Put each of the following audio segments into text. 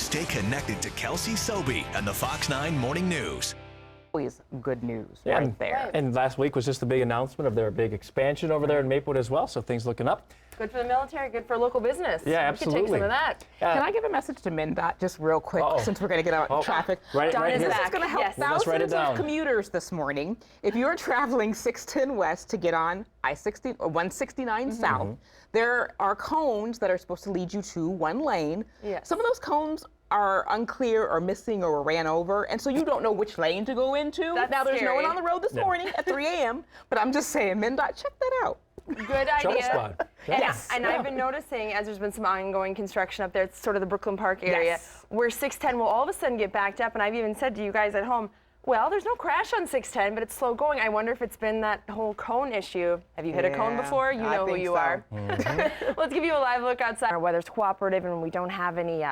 Stay connected to Kelsey Sobey and the Fox 9 Morning News. Always good news Yeah, right there. And last week was just the big announcement of their big expansion over there in Maplewood as well, so things looking up. Good for the military, good for local business. Yeah, We absolutely. could take some of that. Can I give a message to MnDOT just real quick, since we're going to get out in traffic? Right Don is here. back. This is going to help Yes. Well, let's write it thousands down. of commuters this morning. If you're traveling 610 west to get on I-60 or 169 south, there are cones that are supposed to lead you to one lane. Yes. Some of those cones are unclear or missing or ran over, and so you don't know which lane to go into. That's now, there's no one scary. on the road this morning at 3 a.m., but I'm just saying, MnDOT, check that out. Good Trouble idea. spot. And, Yes. and I've been noticing, as there's been some ongoing construction up there, it's sort of the Brooklyn Park area, Yes. where 610 will all of a sudden get backed up. And I've even said to you guys at home, well, there's no crash on 610, but it's slow going. I wonder if it's been that whole cone issue. Have you hit a cone Yeah, before? You I know who think you so. are. Let's give you a live look outside. Our weather's cooperative and we don't have any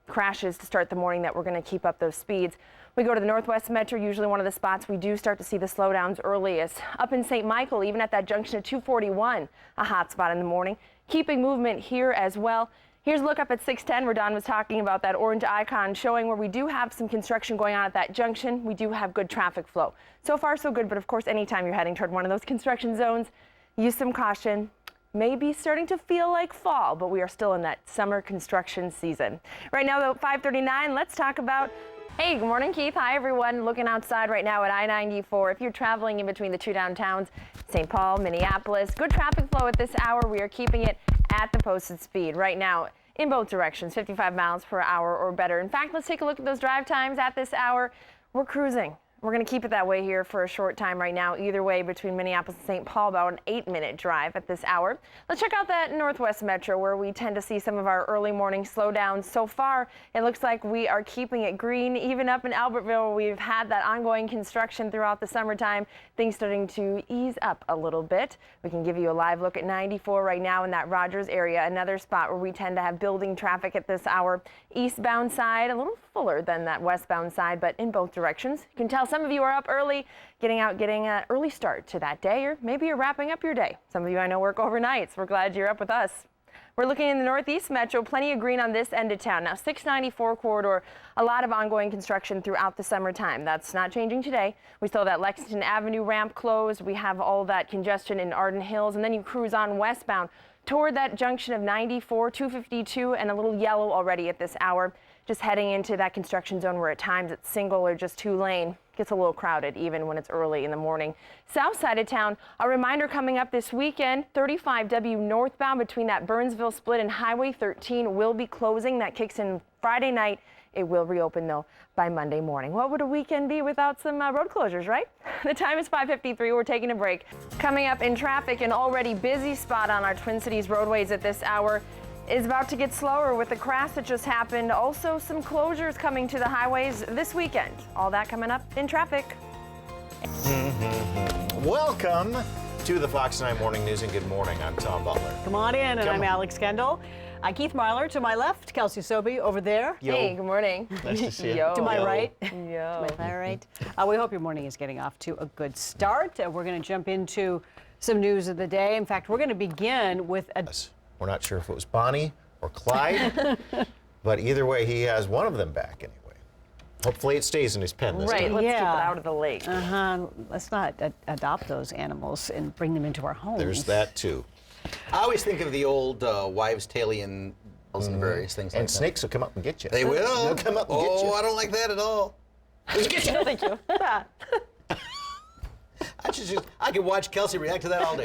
crashes to start the morning that we're going to keep up those speeds. We go to the Northwest Metro, usually one of the spots we do start to see the slowdowns earliest. Up in St. Michael, even at that junction of 241, a hot spot in the morning. Keeping movement here as well. Here's a look up at 610 where Don was talking about that orange icon showing where we do have some construction going on at that junction. We do have good traffic flow. So far so good, but of course anytime you're heading toward one of those construction zones, use some caution. Maybe starting to feel like fall, but we are still in that summer construction season. Right now though, 5:39, let's talk about Hey, good morning, Keith. Hi, everyone. Looking outside right now at I-94. If you're traveling in between the two downtowns, St. Paul, Minneapolis, good traffic flow at this hour. We are keeping it at the posted speed right now in both directions, 55 miles per hour or better. In fact, let's take a look at those drive times at this hour. We're cruising. We're going to keep it that way here for a short time right now. Either way, between Minneapolis and St. Paul, about an 8-minute drive at this hour. Let's check out that Northwest Metro where we tend to see some of our early morning slowdowns. So far, it looks like we are keeping it green. Even up in Albertville, we've had that ongoing construction throughout the summertime. Things starting to ease up a little bit. We can give you a live look at 94 right now in that Rogers area, another spot where we tend to have building traffic at this hour. Eastbound side, a little fuller than that westbound side, but in both directions. You can tell some of you are up early, getting an early start to that day, or maybe you're wrapping up your day. Some of you I know work overnights. We're glad you're up with us. We're looking in the Northeast Metro, plenty of green on this end of town. Now, 694 corridor, a lot of ongoing construction throughout the summertime. That's not changing today. We still have that Lexington Avenue ramp closed. We have all that congestion in Arden Hills, and then you cruise on westbound toward that junction of 94, 252, and a little yellow already at this hour. Just heading into that construction zone where at times it's single or just 2-lane. Gets a little crowded even when it's early in the morning. South side of town, a reminder coming up this weekend, 35W northbound between that Burnsville split and Highway 13 will be closing. That kicks in Friday night. It will reopen though by Monday morning. What would a weekend be without some road closures, right? The time is 5:53. We're taking a break. Coming up in traffic, an already busy spot on our Twin Cities roadways at this hour is about to get slower with the crash that just happened. Also, some closures coming to the highways this weekend. All that coming up in traffic. Welcome to the Fox 9 Morning News and good morning. I'm Tom Butler. Come on in, and Come I'm on. Alex Kendall. Keith Marler to my left, Kelsey Sobey over there. Yo. Hey, good morning. Nice to see you. Yo. To my Yo. right. Yo. All right. We hope your morning is getting off to a good start. We're going to jump into some news of the day. In fact, we're going to begin with a... We're not sure if it was Bonnie or Clyde, but either way, he has one of them back anyway. Hopefully it stays in his pen this Right, time. let's keep it Yeah. out of the lake. Let's not adopt those animals and bring them into our homes. There's that too. I always think of the old wives' tailing and various things like And that. snakes will come up and get you. They will. They'll come up and get you. I don't like that at all. No, thank you. I could watch Kelsey react to that all day.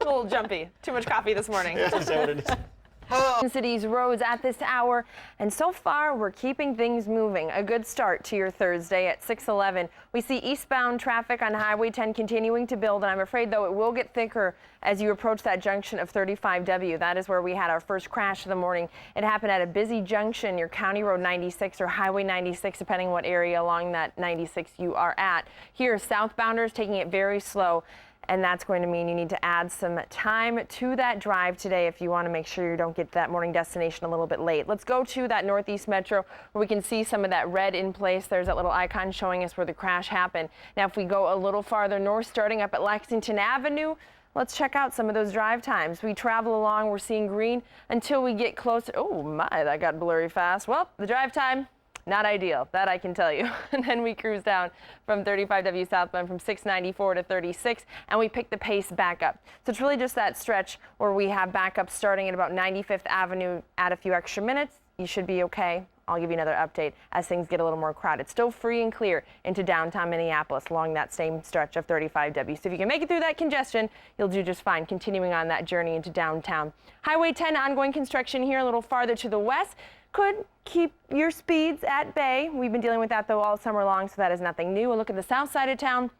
A little jumpy. Too much coffee this morning. Is that what it is? City's roads at this hour, and so far we're keeping things moving. A good start to your Thursday at 6:11. We see eastbound traffic on Highway 10 continuing to build, and I'm afraid though it will get thicker as you approach that junction of 35W. That is where we had our first crash of the morning. It happened at a busy junction near County Road 96 or Highway 96, depending what area along that 96 you are at. Here, southbounders taking it very slow. And that's going to mean you need to add some time to that drive today if you want to make sure you don't get to that morning destination a little bit late. Let's go to that Northeast Metro where we can see some of that red in place. There's that little icon showing us where the crash happened. Now, if we go a little farther north, starting up at Lexington Avenue, let's check out some of those drive times. We travel along, we're seeing green until we get closer. Oh my, that got blurry fast. Well, the drive time, not ideal, that I can tell you. And then we cruise down from 35W southbound from 694 to 36, and we pick the pace back up. So it's really just that stretch where we have backups starting at about 95th Avenue. Add a few extra minutes, you should be okay. I'll give you another update as things get a little more crowded. Still free and clear into downtown Minneapolis along that same stretch of 35W. So if you can make it through that congestion, you'll do just fine continuing on that journey into downtown. Highway 10 ongoing construction here a little farther to the west. Could keep your speeds at bay. We've been dealing with that though all summer long, so that is nothing new. We'll look at the south side of town.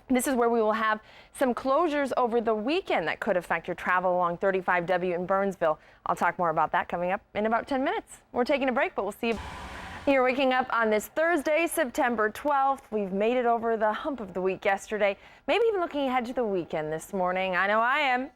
This is where we will have some closures over the weekend that could affect your travel along 35W in Burnsville. I'll talk more about that coming up in about 10 minutes. We're taking a break, but we'll see you. You're waking up on this Thursday, September 12th. We've made it over the hump of the week yesterday, maybe even looking ahead to the weekend this morning. I know I am.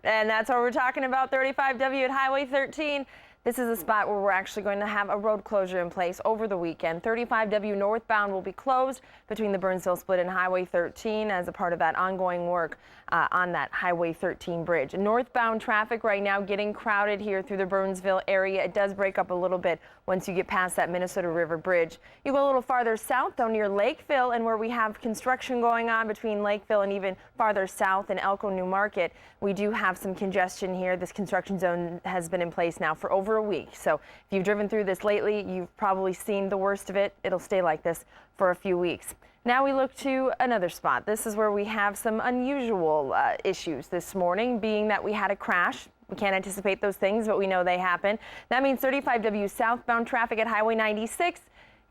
And that's why we're talking about 35W at Highway 13. This is a spot where we're actually going to have a road closure in place over the weekend. 35W northbound will be closed between the Burnsville split and Highway 13 as a part of that ongoing work on that Highway 13 bridge. Northbound traffic right now getting crowded here through the Burnsville area. It does break up a little bit once you get past that Minnesota River Bridge. You go a little farther south though near Lakeville, and where we have construction going on between Lakeville and even farther south in Elko New Market, we do have some congestion here. This construction zone has been in place now for over a week. So if you've driven through this lately, you've probably seen the worst of it. It'll stay like this for a few weeks. Now we look to another spot. This is where we have some unusual issues this morning, being that we had a crash. We can't anticipate those things, but we know they happen. That means 35W southbound traffic at Highway 96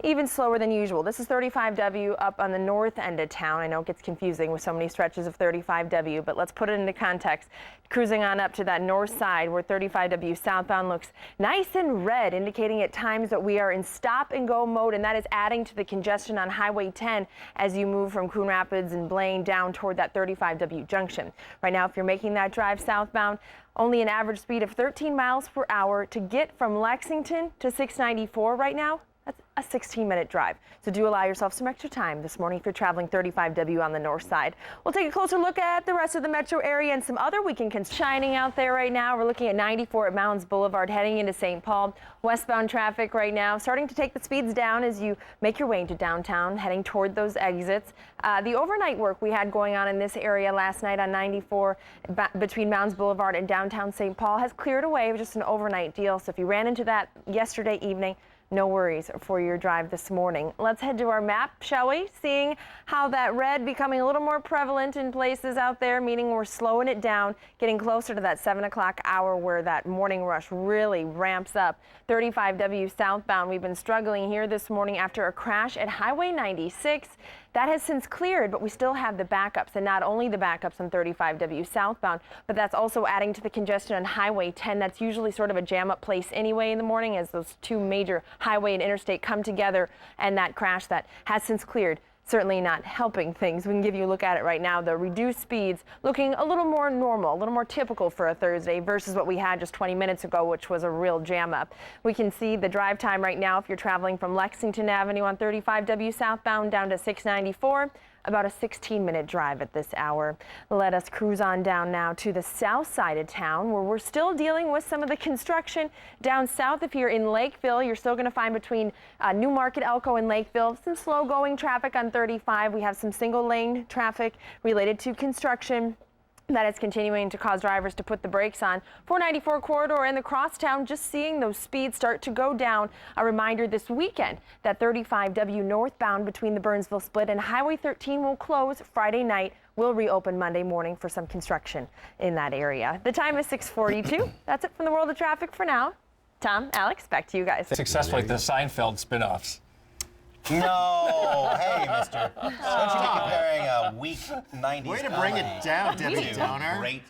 even slower than usual. This is 35W up on the north end of town. I know it gets confusing with so many stretches of 35W, but let's put it into context. Cruising on up to that north side where 35W southbound looks nice and red, indicating at times that we are in stop and go mode, and that is adding to the congestion on Highway 10 as you move from Coon Rapids and Blaine down toward that 35W junction. Right now, if you're making that drive southbound, only an average speed of 13 miles per hour to get from Lexington to 694 right now. That's a 16-minute drive. So do allow yourself some extra time this morning if you're traveling 35W on the north side. We'll take a closer look at the rest of the metro area and some other weekend shining out there right now. We're looking at 94 at Mounds Boulevard heading into St. Paul. Westbound traffic right now starting to take the speeds down as you make your way into downtown, heading toward those exits. The overnight work we had going on in this area last night on 94 between Mounds Boulevard and downtown St. Paul has cleared away. It was just an overnight deal. So if you ran into that yesterday evening, no worries for your drive this morning. Let's head to our map, shall we? Seeing how that red becoming a little more prevalent in places out there, meaning we're slowing it down, getting closer to that 7 o'clock hour where that morning rush really ramps up. 35W southbound, we've been struggling here this morning after a crash at Highway 96. That has since cleared, but we still have the backups, and not only the backups on 35W southbound, but that's also adding to the congestion on Highway 10. That's usually sort of a jam-up place anyway in the morning as those two major highway and interstate come together, and that crash that has since cleared. Certainly not helping things. We can give you a look at it right now. The reduced speeds looking a little more normal, a little more typical for a Thursday versus what we had just 20 minutes ago, which was a real jam up. We can see the drive time right now if you're traveling from Lexington Avenue on 35W southbound down to 694. About a 16-minute drive at this hour. Let us cruise on down now to the south side of town where we're still dealing with some of the construction down south. If you're in Lakeville, you're still going to find between New Market, Elko, and Lakeville some slow-going traffic on 35. We have some single-lane traffic related to construction that is continuing to cause drivers to put the brakes on. 494 corridor in the crosstown, just seeing those speeds start to go down. A reminder this weekend that 35W northbound between the Burnsville split and Highway 13 will close Friday night. Will reopen Monday morning for some construction in that area. The time is 6:42. That's it from the world of traffic for now. Tom, Alex, back to you guys. Successful like the Seinfeld spin-offs. No, hey, mister. Don't you be comparing a weak 90s Way to bring it down, Debbie Downer. Great.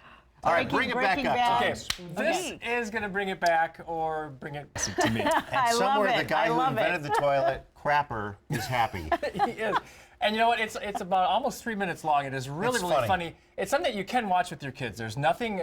All right, bring it back up. Okay, this is going to bring it back or bring it to me. I love Somewhere it. the guy I who love invented the toilet, Crapper, is happy. He is. And you know what? It's about almost 3 minutes long. It is really, It's really funny. funny. It's something that you can watch with your kids. There's nothing,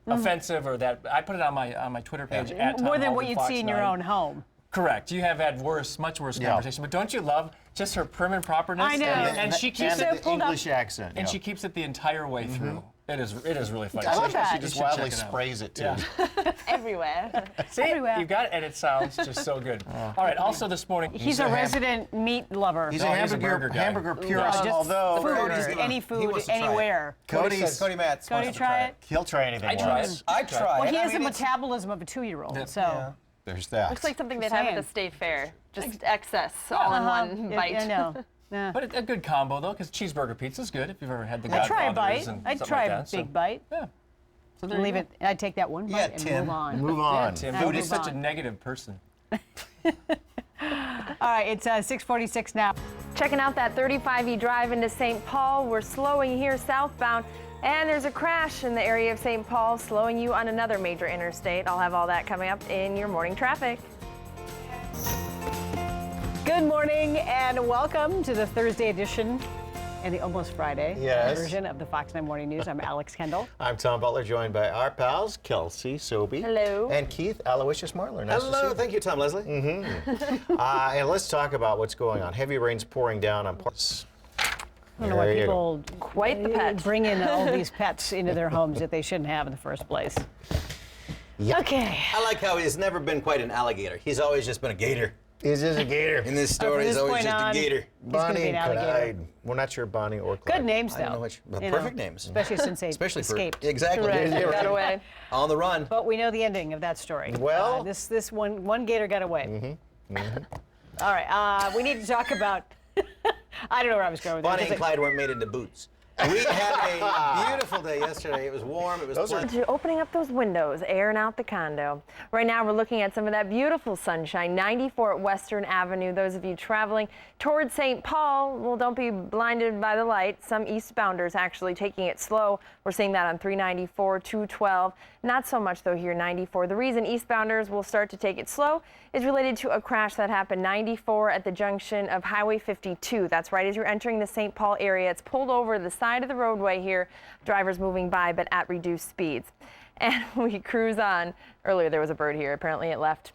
offensive or that. I put it on my Twitter page. At More Tom than what Holden you'd Fox see in your 9. own home. Correct. You have had much worse Yeah. conversation. But don't you love just her prim and properness? I know. And she keeps and it. the English accent. And yeah. she keeps it the entire way through. It is really funny. I So like you how she should just check wildly it out. sprays it too. Yeah. Everywhere. See, you got it, and it sounds just so good. All right, also this morning. He's a resident meat lover. He's No, a he's a burger hamburger guy. purist. Just Although food, Cody's- any he food, wants to try it. anywhere. Cody Matz Cody, wants to try it? He'll try anything I try once. it. I try Well, it. he I has the mean, it's- metabolism of a 2-year-old, Yeah. so. There's that. Looks like something they'd Just have at saying. the state fair. Just excess, all in one bite. I know. Yeah. But a good combo though, because cheeseburger pizza's good if you've ever had the I'd try a Godfathers bite. and I'd something try like a that, so- big bite. Yeah. So there you Leave go. it. I'd take that one bite Yeah, and Tim. move on. Move Yeah, on. Tim, Now Cody's move such a on. negative person. All right, it's 6:46 now. Checking out that 35E drive into St. Paul. We're slowing here southbound, and there's a crash in the area of St. Paul, slowing you on another major interstate. I'll have all that coming up in your morning traffic. Good morning and welcome to the Thursday edition and the almost Friday Yes. version of the Fox 9 Morning News. I'm Alex Kendall. I'm Tom Butler, joined by our pals, Kelsey Sobey. Hello. And Keith Aloysius Marler. Nice to see Hello, you. thank you, Tom Leslie. And let's talk about what's going on. Heavy rains pouring down on parts. I don't know why There you people Quite the pet. bring in all these pets into their homes that they shouldn't have in the first place. Yeah. Okay. I like how he's never been quite an alligator. He's always just been a gator. Is this a gator? In this From story, this he's always point just on, a gator. he's gonna Bonnie be an and alligator. Clyde. We're not sure Bonnie or Clyde. Good names, I don't though. know which, but you know, perfect names. especially since they Especially escaped. for exactly. Right, Yeah, got away. On the run. But we know the ending of that story. Well- this one gator got away. All right, we need to talk about. I don't know where I was going with that. Bonnie Just and like- Clyde weren't made into boots. We had a beautiful day yesterday. It was warm. It was pleasant. You're opening up those windows, airing out the condo. Right now, we're looking at some of that beautiful sunshine. 94 at Western Avenue. Those of you traveling towards St. Paul, well, don't be blinded by the light. Some eastbounders actually taking it slow. We're seeing that on 394, 212. Not so much, though, here 94. The reason eastbounders will start to take it slow is related to a crash that happened 94 at the junction of Highway 52. That's right as you're entering the St. Paul area. It's pulled over the side of the roadway here. Drivers moving by, but at reduced speeds. And we cruise on. Earlier there was a bird here. Apparently it left.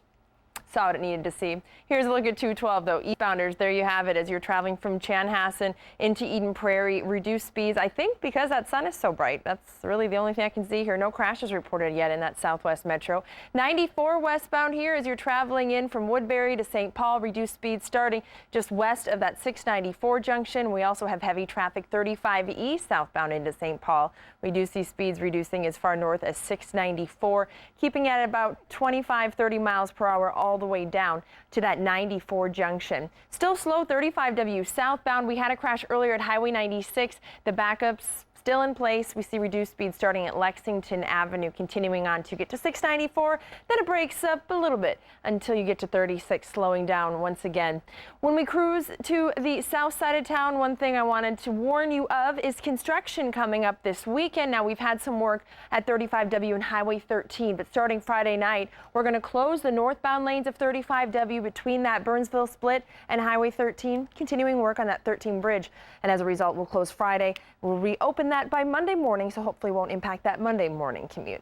Saw what it needed to see. Here's a look at 212 though. Eastbounders, there you have it as you're traveling from Chanhassen into Eden Prairie. Reduced speeds, I think because that sun is so bright. That's really the only thing I can see here. No crashes reported yet in that Southwest Metro. 94 westbound here as you're traveling in from Woodbury to St. Paul. Reduced speeds starting just west of that 694 junction. We also have heavy traffic 35 east southbound into St. Paul. We do see speeds reducing as far north as 694, keeping at about 25-30 miles per hour all the way down to that 94 junction. Still slow 35W southbound. We had a crash earlier at Highway 96. The backups still in place. We see reduced speed starting at Lexington Avenue, continuing on to get to 694. Then it breaks up a little bit until you get to 36, slowing down once again. When we cruise to the south side of town, one thing I wanted to warn you of is construction coming up this weekend. Now, we've had some work at 35W and Highway 13, but starting Friday night, we're going to close the northbound lanes of 35W between that Burnsville split and Highway 13, continuing work on that 13 bridge. And as a result, we'll close Friday. We'll reopen that by Monday morning, so hopefully won't impact that Monday morning commute.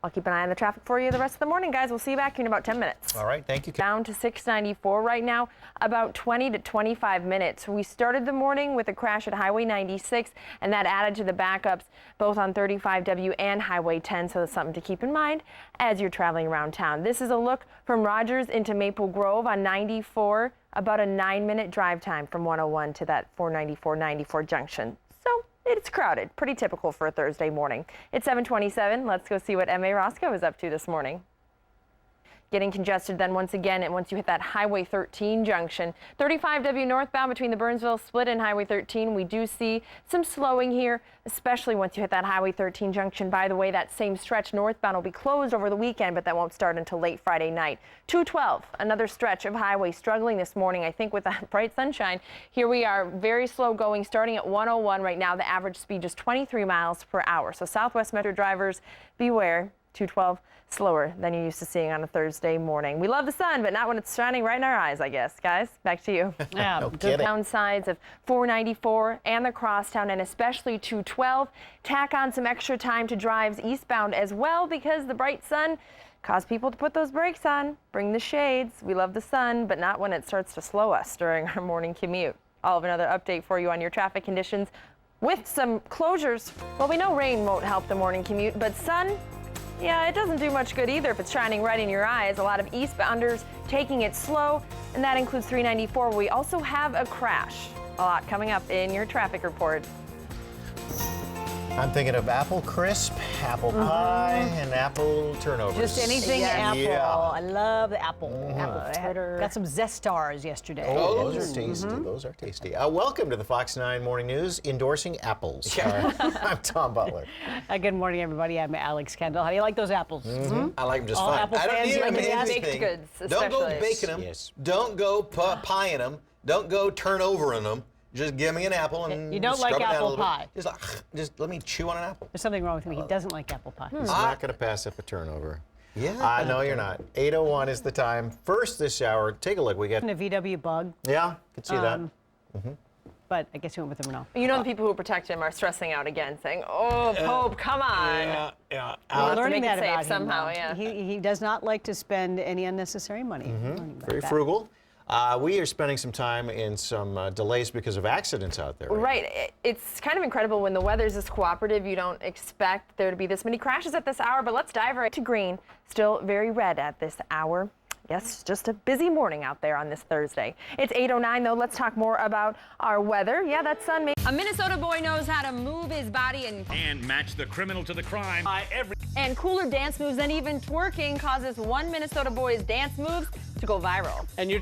I'll keep an eye on the traffic for you the rest of the morning, guys. We'll see you back here in about 10 minutes. All right, thank you. Down to 694 right now, about 20 to 25 minutes. We started the morning with a crash at Highway 96, and that added to the backups both on 35W and Highway 10, so that's something to keep in mind as you're traveling around town. This is a look from Rogers into Maple Grove on 94, about a 9-minute drive time from 101 to that 494-94 junction. So it's crowded, pretty typical for a Thursday morning. It's 7:27. Let's go see what M.A. Roscoe is up to this morning. Getting congested then once again, and once you hit that Highway 13 junction. 35W northbound between the Burnsville split and Highway 13, we do see some slowing here, especially once you hit that Highway 13 junction. By the way, that same stretch northbound will be closed over the weekend, but that won't start until late Friday night. 212, another stretch of highway struggling this morning, I think with that bright sunshine. Here we are, very slow going, starting at 101 right now. The average speed just 23 miles per hour. So Southwest Metro drivers, beware. 212 slower than you're used to seeing on a Thursday morning. We love the sun, but not when it's shining right in our eyes, I guess. Guys, back to you. Yeah, No The kidding. downsides of 494 and the crosstown, and especially 212. Tack on some extra time to drives eastbound as well, because the bright sun caused people to put those brakes on, bring the shades. We love the sun, but not when it starts to slow us during our morning commute. I'll have another update for you on your traffic conditions With some closures, well, we know rain won't help the morning commute, but sun, yeah, it doesn't do much good either if it's shining right in your eyes. A lot of eastbounders taking it slow, and that includes 394, where we also have a crash. A lot coming up in your traffic report. I'm thinking of apple crisp, apple pie, and apple turnovers. Just anything apple. Yeah. I love the apple. Apple fritter. Got some Zestars yesterday. Oh, those are tasty. Those are tasty. Welcome to the Fox 9 Morning News, endorsing apples. I'm Tom Butler. Good morning, everybody. I'm Alex Kendall. How do you like those apples? I like them just All fine. apple I don't fans need like them in baked anything. goods, Don't go especially. baking them. Yes. Don't go pieing them. Don't go turn over in them. Just give me an apple and You don't like scrub it down a apple little pie? bit. Just let me chew on an apple. There's something wrong with me. He doesn't like apple pie. He's not going to pass up a turnover. Yeah. No, you're not. 8:01 is the time. First this hour, take a look. We got, A VW bug, yeah, can see that. but I guess he went with the Renault. You know, the people who protect him are stressing out again, saying, oh, Pope, come on. Yeah. We're to learning make it that safe about him somehow, now. yeah. He does not like to spend any unnecessary money. Learning about Very that. frugal. We are spending some time in some delays because of accidents out there. Right. It's kind of incredible when the weather's this cooperative. You don't expect there to be this many crashes at this hour, but let's dive right to green. Still very red at this hour. Yes, just a busy morning out there on this Thursday. It's 8:09 though. Let's talk more about our weather. Yeah, that sun. A Minnesota boy knows how to move his body And match the criminal to the crime. And cooler dance moves than even twerking causes one Minnesota boy's dance moves to go viral. And you're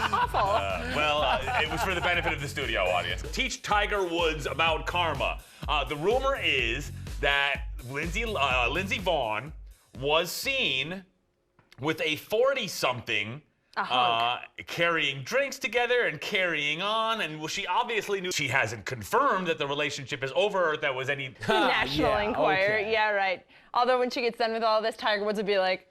Awful. It was for the benefit of the studio audience. Teach Tiger Woods about karma. The rumor is that Lindsey Vonn was seen with a 40-something carrying drinks together and carrying on, and she obviously knew. She hasn't confirmed that the relationship is over or that was any. National yeah, Enquirer. okay. Yeah, right. Although when she gets done with all this, Tiger Woods would be like,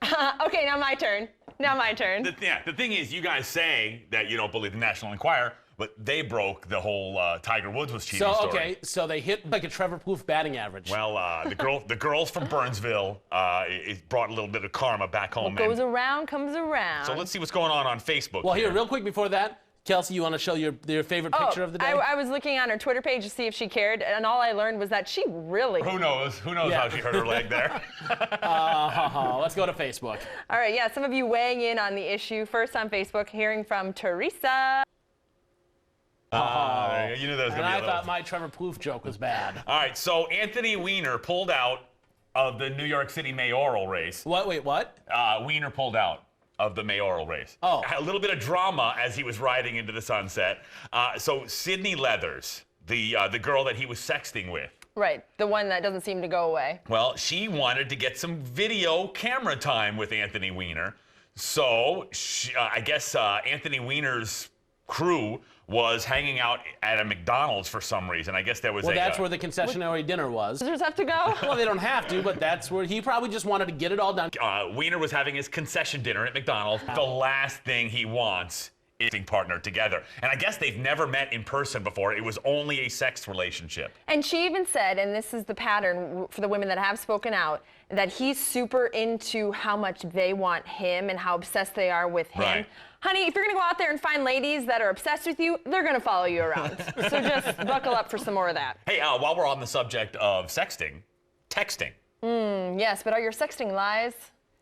okay, now my turn. Now my turn. The thing is, you guys say that you don't believe the National Enquirer, but they broke the whole Tiger Woods was cheating story. okay, so they hit like a Trevor Plouffe batting average. Well, the girls from Burnsville, it brought a little bit of karma back home. What goes around comes around. So let's see what's going on Facebook. Well, here, real quick before that, Kelsey, you want to show your favorite picture of the day? I was looking on her Twitter page to see if she cared, and all I learned was that she really. Who knows? Who knows Yeah. how she hurt her leg there? Let's go to Facebook. All right, yeah, some of you weighing in on the issue. First on Facebook, hearing from Teresa. You knew that was And going to be I a little. thought my Trevor Plouffe joke was bad. All right, so Anthony Weiner pulled out of the New York City mayoral race. What? Wait, what? Weiner pulled out of the mayoral race. Oh. A little bit of drama as he was riding into the sunset. So Sydney Leathers, the girl that he was sexting with, Right, the one that doesn't seem to go away. well, she wanted to get some video camera time with Anthony Weiner. So I guess Anthony Weiner's crew was hanging out at a McDonald's for some reason. I guess there was Well, that's where the concessionary dinner was. Does have to go? Well, they don't have to, but that's where he probably just wanted to get it all done. Weiner was having his concession dinner at McDonald's. The last thing he wants is being partnered together. And I guess they've never met in person before. It was only a sex relationship. And she even said, and this is the pattern for the women that have spoken out, that he's super into how much they want him and how obsessed they are with him. Right. Honey, if you're gonna go out there and find ladies that are obsessed with you, they're gonna follow you around. So just buckle up for some more of that. Hey, while we're on the subject of sexting, texting. Yes, but are your sexting lies?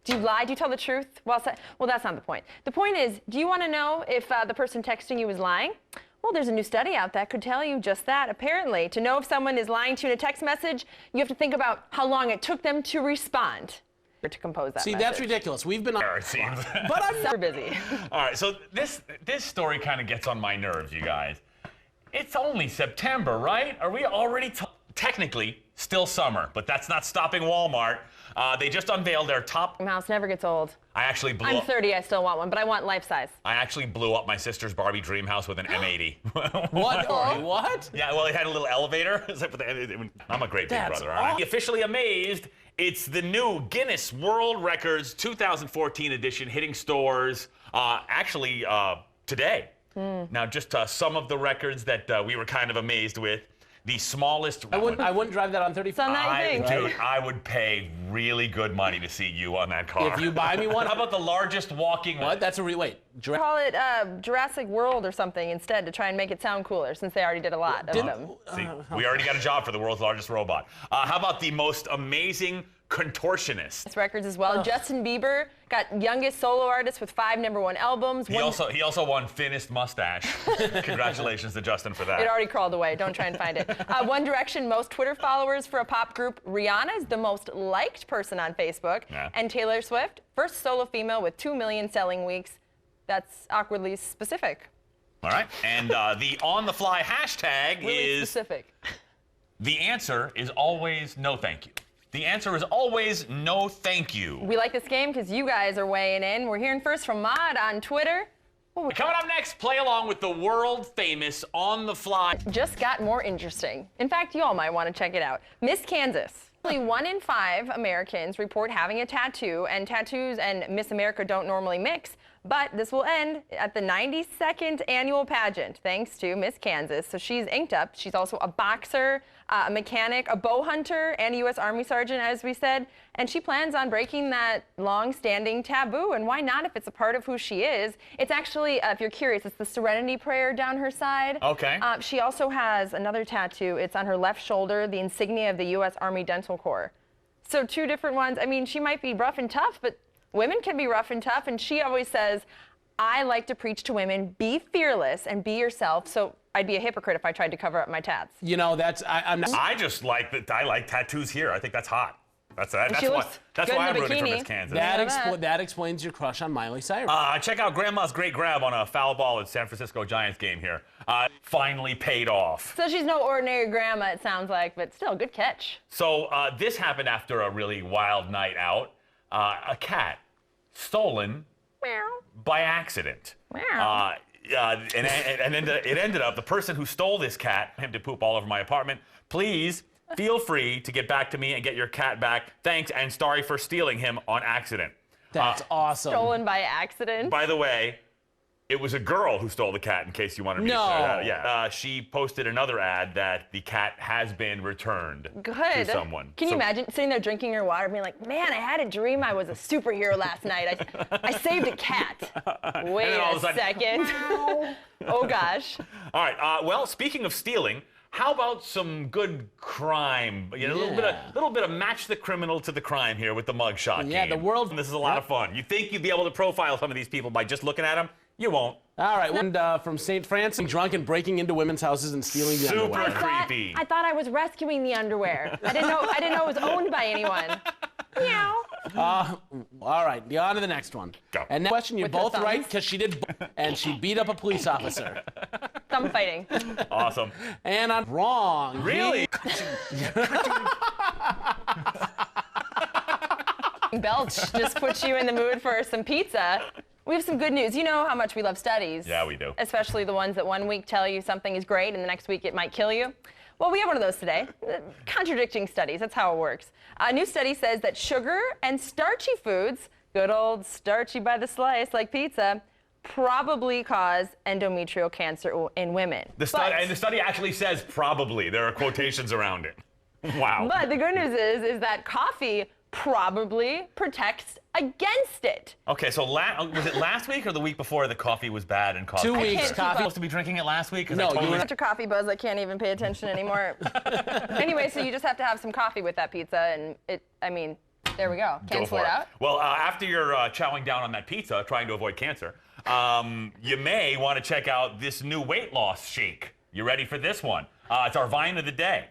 Do you lie? Do you tell the truth? Well, that's not the point. The point is, do you want to know if the person texting you is lying? Well, there's a new study out that could tell you just that. Apparently, to know if someone is lying to you in a text message, you have to think about how long it took them to respond or to compose that See, message. that's ridiculous. We've been on. It seems. But I'm Super busy. All right, so this story kind of gets on my nerves, you guys. It's only September, right? Are we already technically still summer? But that's not stopping Walmart. They just unveiled their top. Mouse never gets old. I actually blew I'm up. 30, I still want one, but I want life size. I actually blew up my sister's Barbie dream house with an M80. What? What? Yeah, well, it had a little elevator. I'm a great big That's brother, aren't I? awesome. Officially amazed. It's the new Guinness World Records 2014 edition hitting stores today. Now, just some of the records that we were kind of amazed with. the smallest. I wouldn't drive that on 35. So now you think. Dude, I would pay really good money to see you on that car. If you buy me one. How about the largest walking? What? That's a wait. Call it Jurassic World or something instead to try and make it sound cooler, since they already did a lot of them. See, we already got a job for the world's largest robot. How about the most amazing contortionist? Records as well. Justin Bieber got youngest solo artist with 5 #1 albums. He also won thinnest mustache. Congratulations to Justin for that. It already crawled away. Don't try and find it. One Direction, most Twitter followers for a pop group. Rihanna is the most liked person on Facebook. Yeah. And Taylor Swift, first solo female with 2 million selling weeks. That's awkwardly specific. All right. And the on-the-fly hashtag Really is specific. the answer is always no thank you. The answer is always no thank you. We like this game because you guys are weighing in. We're hearing first from Maud on Twitter. Coming up next, play along with the world-famous on-the-fly. Just got more interesting. In fact, you all might want to check it out. Miss Kansas. 1 in 5 Americans report having a tattoo, and tattoos and Miss America don't normally mix. But this will end at the 92nd annual pageant, thanks to Miss Kansas. So she's inked up. She's also a boxer, a mechanic, a bow hunter, and a U.S. Army sergeant, as we said. And she plans on breaking that long-standing taboo. And why not if it's a part of who she is? It's actually, if you're curious, it's the Serenity Prayer down her side. Okay. She also has another tattoo. It's on her left shoulder, the insignia of the U.S. Army Dental Corps. So 2 different ones. I mean, she might be rough and tough, but women can be rough and tough, and she always says, I like to preach to women, be fearless and be yourself. So I'd be a hypocrite if I tried to cover up my tats. You know, I'm not. I just like that. I like tattoos here. I think that's hot. That's she why looks good in I'm a rooting for bikini. Miss Kansas. That explains your crush on Miley Cyrus. Check out Grandma's great grab on a foul ball at San Francisco Giants game here. Finally paid off. So she's no ordinary grandma, it sounds like, but still, good catch. So this happened after a really wild night out. A cat stolen by accident. And it ended up, the person who stole this cat, him to poop all over my apartment, please feel free to get back to me and get your cat back. Thanks, and sorry for stealing him on accident. That's awesome. Stolen by accident. By the way, it was a girl who stole the cat, in case you wanted me to say that. Yeah. She posted another ad that the cat has been returned to someone. Can you imagine sitting there drinking your water, being like, man, I had a dream I was a superhero last night. I saved a cat. Wait a second. Oh, gosh. All right. Well, speaking of stealing, how about some good crime? You know, a little bit of match the criminal to the crime here with the mugshot game. The world. This is a lot of fun. You think you'd be able to profile some of these people by just looking at them? You won't. All right, one from St. Francis, drunk and breaking into women's houses and stealing the underwear. Super creepy. I thought I was rescuing the underwear. I didn't know it was owned by anyone. Meow. All right, on to the next one. Go. And that question, you're With her both right, thumbs? because she did, and she beat up a police officer. Thumb fighting. Awesome. And I'm wrong. Really? Belch just puts you in the mood for some pizza. We have some good news. You know how much we love studies. Yeah, we do. Especially the ones that one week tell you something is great and the next week it might kill you. Well, we have one of those today. Contradicting studies, that's how it works. A new study says that sugar and starchy foods, good old starchy by the slice like pizza, probably cause endometrial cancer in women. The study actually says probably. There are quotations around it. Wow. But the good news is that coffee probably protects against it. Okay, so was it last week or the week before the coffee was bad and caused 2 I weeks, can't keep coffee. up. supposed to be drinking it last week? 'Cause No, I totally... you were Such a coffee buzz, I can't even pay attention anymore. Anyway, so you just have to have some coffee with that pizza, and there we go. Go Cancel for it out. Well, after you're chowing down on that pizza, trying to avoid cancer, you may want to check out this new weight loss shake. You ready for this one? It's our Vine of the day.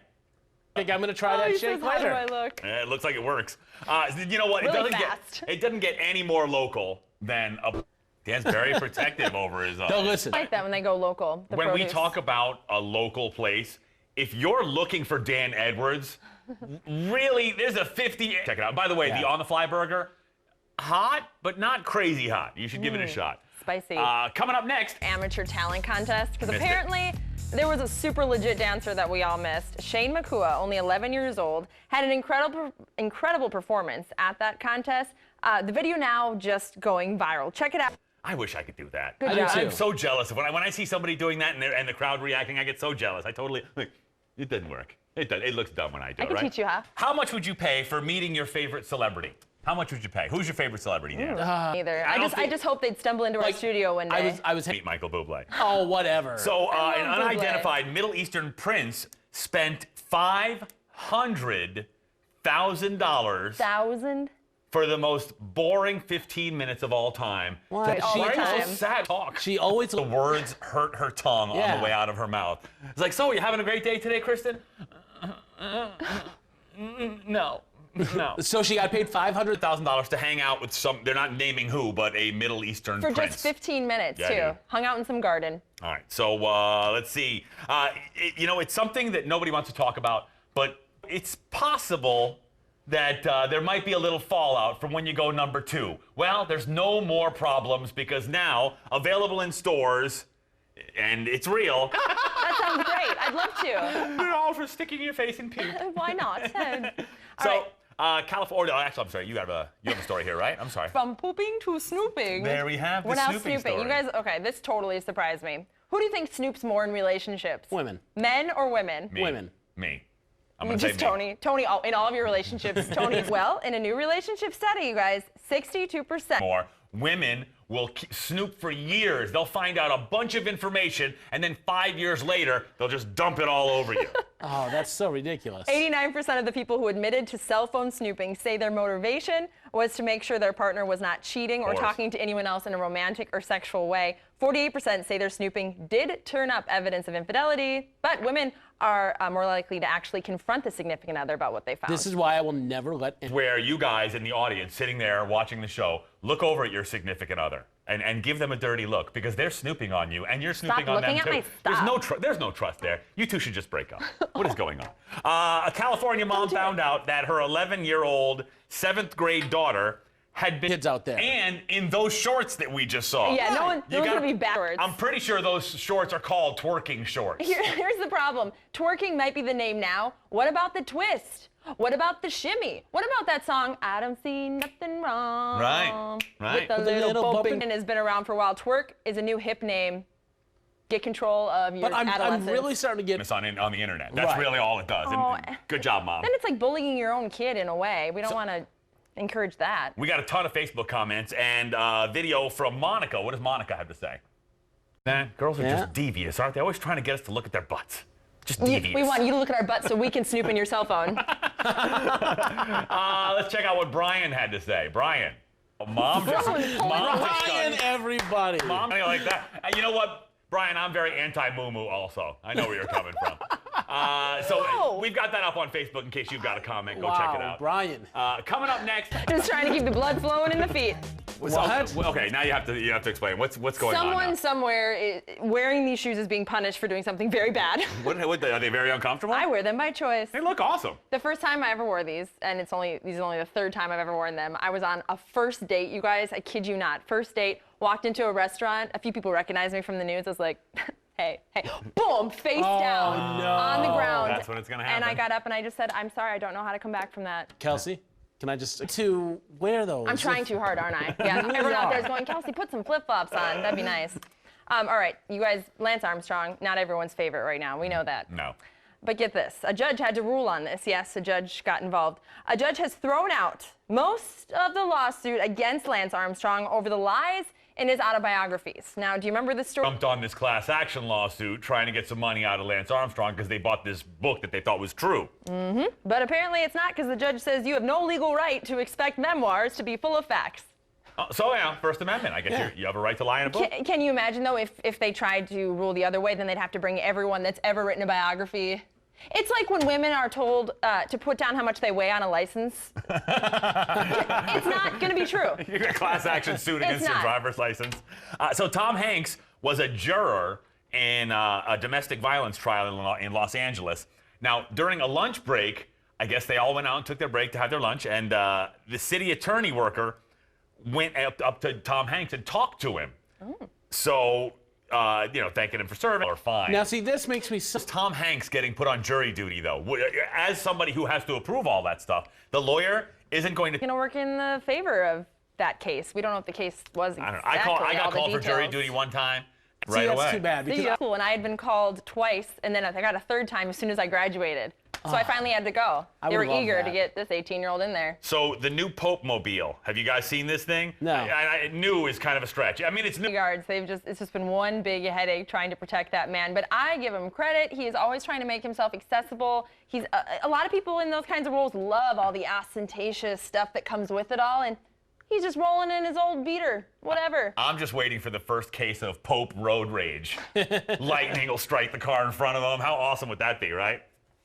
I think I'm going to try that He shake says, how do later. I look? It looks like it works. You know what? Really fast. It doesn't get any more local than a... Dan's very protective over his... Don't listen. I like that when they go local. The When we produce. talk about a local place, if you're looking for Dan Edwards, really, there's a 50... Check it out. By the way, the on-the-fly burger, hot, but not crazy hot. You should give it a shot. Spicy. Coming up next... Amateur talent contest, because Missed it. apparently there was a super legit dancer that we all missed. Shane Makua, only 11 years old, had an incredible performance at that contest. The video now just going viral. Check it out. I wish I could do that. Good job. too. I'm so jealous of when I see somebody doing that and the crowd reacting. I get so jealous. I totally. It doesn't work. It looks dumb when I do I it, can right? teach you how. How much would you pay for meeting your favorite celebrity? How much would you pay? Who's your favorite celebrity now? Either. I don't I think- just hope they'd stumble into our studio one day. I was Meet Michael Bublé. Oh, whatever. So, an love Bublé. unidentified Middle Eastern prince spent $500,000 $1,000? for the most boring 15 minutes of all time. What? All the Why are you time. so sad? Talk. She always The words hurt her tongue on Yeah. the way out of her mouth. It's like, so you having a great day today, Kristen? No. No. So she got paid $500,000. $1,000 to hang out with some, they're not naming who, but a Middle Eastern For prince. just 15 minutes, Yeah, too. dude. Hung out in some garden. All right, so let's see. It's something that nobody wants to talk about, but it's possible that there might be a little fallout from when you go number 2. Well, there's no more problems because now available in stores, and it's real. That sounds great. I'd love to. They're all for sticking your face in puke. Why not? So, California. Actually, I'm sorry. You have a story here, right? I'm sorry. From pooping to snooping. There we have the We're now snooping snooping. story. You guys, okay, this totally surprised me. Who do you think snoops more in relationships? Women. Men or women? Me. Women. Me. I'm gonna say Just me. Tony. Tony, in all of your relationships, Tony. Well, in a new relationship study, you guys, 62%. More. Women will snoop for years. They'll find out a bunch of information, and then 5 years later, they'll just dump it all over you. Oh, that's so ridiculous. 89% of the people who admitted to cell phone snooping say their motivation was to make sure their partner was not cheating or course. talking to anyone else in a romantic or sexual way. 48% say their snooping did turn up evidence of infidelity, but women are more likely to actually confront the significant other about what they found. This is why I will never let. Where you guys in the audience sitting there watching the show look over at your significant other and give them a dirty look because they're snooping on you and you're snooping on them looking at too. my There's no trust there. You two should just break up. What is going on? A California mom found out that her 11-year-old 7th grade daughter had been Kids out there. and in those shorts that we just saw. Yeah, no one's gonna be backwards. I'm pretty sure those shorts are called twerking shorts. Here's the problem. Twerking might be the name now. What about the twist? What about the shimmy? What about that song, I don't see nothing wrong? Right. With a little bumping. And has been around for a while. Twerk is a new hip name. Get control of your But I'm adolescence. really starting to get. It's on the internet. That's Right. really all it does. Oh. And good job, Mom. Then it's like bullying your own kid in a way. We don't want to encourage that. We got a ton of Facebook comments and video from Monica. What does Monica have to say? Girls are Yeah. just devious, aren't they? Always trying to get us to look at their butts. Just We devious. want you to look at our butts so we can snoop in your cell phone. Let's check out what Brian had to say. Brian. Oh, Mom just Brian, everybody. Mom, I like that. You know what, Brian? I'm very anti-moo-moo also. I know where you're coming from. So we've got that up on Facebook in case you've got a comment. Go check it out. Brian. Coming up next. Just trying to keep the blood flowing in the feet. Okay, now you have to explain what's going on. Someone Now. somewhere wearing these shoes is being punished for doing something very bad. What are they very uncomfortable? I wear them by choice. They look awesome. The first time I ever wore these, and these is only the third time I've ever worn them, I was on a first date, you guys, I kid you not. First date, walked into a restaurant, a few people recognized me from the news. I was like, hey, boom, face down on the ground. That's when it's gonna happen. And I got up and I just said, I'm sorry, I don't know how to come back from that. Kelsey, can I just to wear those? I'm trying too hard, aren't I? Yeah, everyone out there is going, Kelsey, put some flip-flops on. That'd be nice. All right, you guys, Lance Armstrong, not everyone's favorite right now. We know that. No. But get this, a judge had to rule on this. Yes, a judge got involved. A judge has thrown out most of the lawsuit against Lance Armstrong over the lies in his autobiographies. Now, do you remember this story? Jumped on this class action lawsuit trying to get some money out of Lance Armstrong because they bought this book that they thought was true. But apparently it's not, because the judge says you have no legal right to expect memoirs to be full of facts. First Amendment. I guess you have a right to lie in a book. Can you imagine, though, if they tried to rule the other way, then they'd have to bring everyone that's ever written a biography. It's like when women are told to put down how much they weigh on a license. It's not going to be true. You got a class action suit It's against your not. driver's license. So Tom Hanks was a juror in a domestic violence trial in Los Angeles. Now, during a lunch break, I guess they all went out and took their break to have their lunch, and the city attorney worker went up to Tom Hanks and talked to him. So, thanking him for serving or fine. Now, see, this makes me so. Tom Hanks getting put on jury duty, though. As somebody who has to approve all that stuff, the lawyer isn't going to. Going to work in the favor of that case. We don't know if the case was exactly I got all the called for jury details. duty one time, right that's away. too bad because Cool, and I had been called twice, and then I got a third time as soon as I graduated. So I finally had to go. I They were would love eager to that. get this 18-year-old in there. So the new Pope Mobile. Have you guys seen this thing? No. I new is kind of a stretch. I mean, it's new. Guards, it's just been one big headache trying to protect that man. But I give him credit. He is always trying to make himself accessible. He's a lot of people in those kinds of roles love all the ostentatious stuff that comes with it all, and he's just rolling in his old beater, whatever. I'm just waiting for the first case of Pope road rage. Lightning will strike the car in front of him. How awesome would that be, right?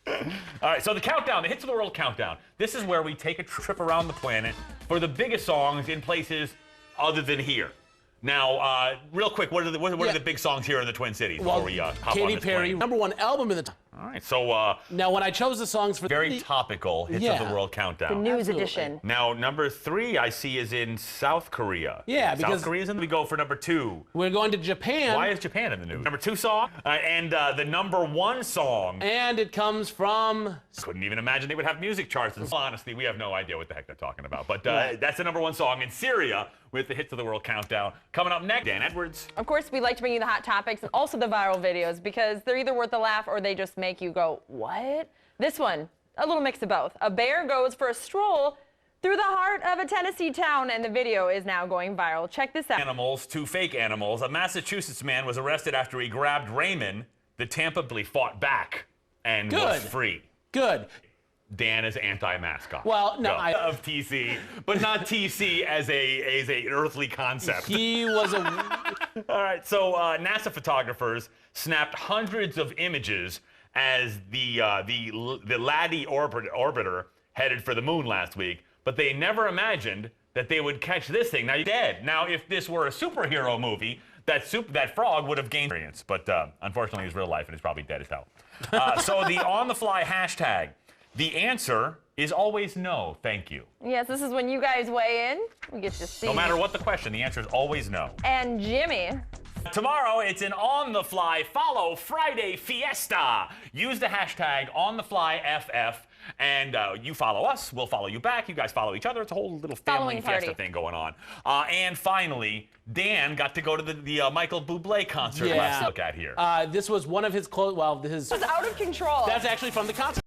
All right, so the countdown, the Hits of the World countdown. This is where we take a trip around the planet for the biggest songs in places other than here. Now, real quick, what are the big songs here in the Twin Cities before we hop on Katy this Perry, plane? #1 album in the. All right, so Now, when I chose the songs for very topical Hits of the World countdown. The news Absolutely. edition. Now, number 3 I see is in South Korea. Yeah, South because- Korea's in. We go for number 2. We're going to Japan. Why is Japan in the news? Number 2 song and the number 1 song. And it comes from. Couldn't even imagine they would have music charts. And honestly, we have no idea what the heck they're talking about. But Right. that's the number 1 song in Syria with the Hits of the World countdown. Coming up next, Dan Edwards. Of course, we like to bring you the hot topics and also the viral videos because they're either worth a laugh or they just make you go, what? This one, a little mix of both. A bear goes for a stroll through the heart of a Tennessee town, and the video is now going viral. Check this out. Animals, 2 fake animals. A Massachusetts man was arrested after he grabbed Raymond. The Tampa Bully fought back and was Good. free. Good. Dan is anti-mascot. Well, no, I of TC, but not TC as a earthly concept. He was a. All right, so NASA photographers snapped hundreds of images as the Laddie orbiter headed for the moon last week, but they never imagined that they would catch this thing. Now you're dead. Now, if this were a superhero movie, that frog would have gained experience, but unfortunately, it's real life and it's probably dead as hell. So the on-the-fly hashtag. The answer is always no, thank you. Yes, this is when you guys weigh in. We get to see. No matter what the question, the answer is always no. And Jimmy. Tomorrow, it's an on-the-fly Follow Friday Fiesta. Use the hashtag OnTheFlyFF, and you follow us, we'll follow you back, you guys follow each other. It's a whole little family Following party. fiesta thing going on. And finally, Dan got to go to the Michael Bublé concert. Yeah. Let's look at here. This was one of his close. Well, his. It was out of control. That's actually from the concert.